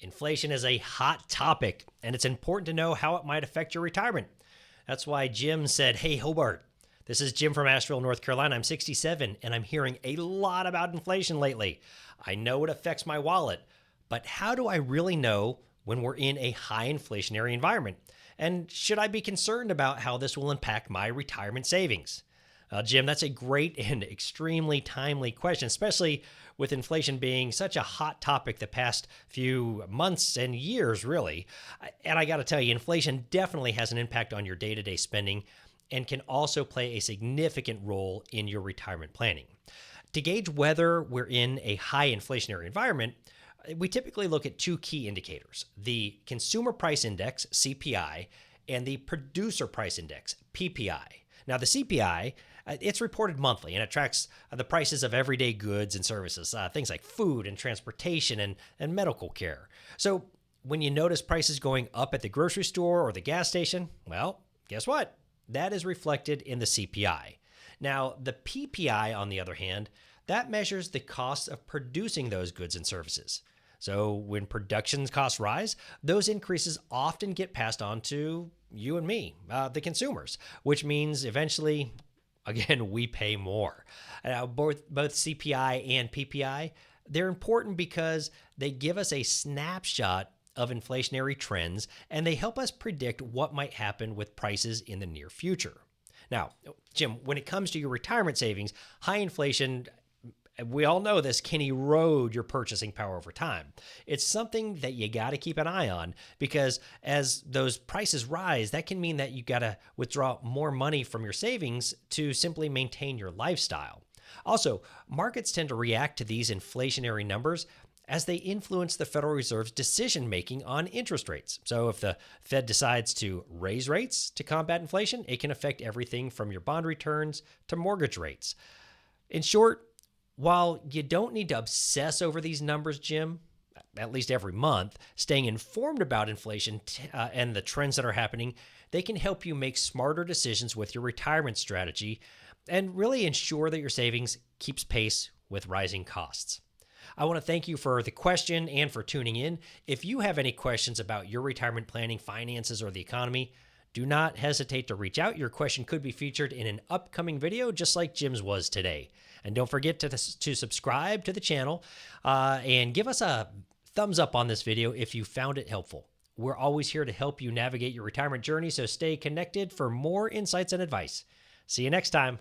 Inflation is a hot topic, and it's important to know how it might affect your retirement. That's why Jim said, "Hey, Hobart, this is Jim from Asheville, North Carolina. I'm 67, and I'm hearing a lot about inflation lately. I know it affects my wallet, but how do I really know when we're in a high inflationary environment? And should I be concerned about how this will impact my retirement savings?" Jim, that's a great and extremely timely question, especially with inflation being such a hot topic the past few months and years, really. And I got to tell you, inflation definitely has an impact on your day to day spending and can also play a significant role in your retirement planning. To gauge whether we're in a high inflationary environment, we typically look at two key indicators: the Consumer Price Index, CPI, and the Producer Price Index, PPI. Now, the CPI, it's reported monthly and it tracks the prices of everyday goods and services, things like food and transportation and medical care. So, when you notice prices going up at the grocery store or the gas station, well, guess what? That is reflected in the CPI. Now, the PPI, on the other hand, that measures the cost of producing those goods and services. So when production costs rise, those increases often get passed on to you and me, the consumers, which means eventually, again, we pay more. Now, both CPI and PPI, they're important because they give us a snapshot of inflationary trends and they help us predict what might happen with prices in the near future. Now, Jim, when it comes to your retirement savings, high inflation, we all know this, can erode your purchasing power over time. It's something that you got to keep an eye on because as those prices rise, that can mean that you got to withdraw more money from your savings to simply maintain your lifestyle. Also, markets tend to react to these inflationary numbers as they influence the Federal Reserve's decision making on interest rates. So if the Fed decides to raise rates to combat inflation, it can affect everything from your bond returns to mortgage rates. In short, while you don't need to obsess over these numbers, Jim, at least every month, staying informed about inflation and the trends that are happening, they can help you make smarter decisions with your retirement strategy and really ensure that your savings keeps pace with rising costs. I want to thank you for the question and for tuning in. If you have any questions about your retirement planning, finances, or the economy, do not hesitate to reach out. Your question could be featured in an upcoming video, just like Jim's was today. And don't forget to subscribe to the channel and give us a thumbs up on this video if you found it helpful. We're always here to help you navigate your retirement journey, so stay connected for more insights and advice. See you next time.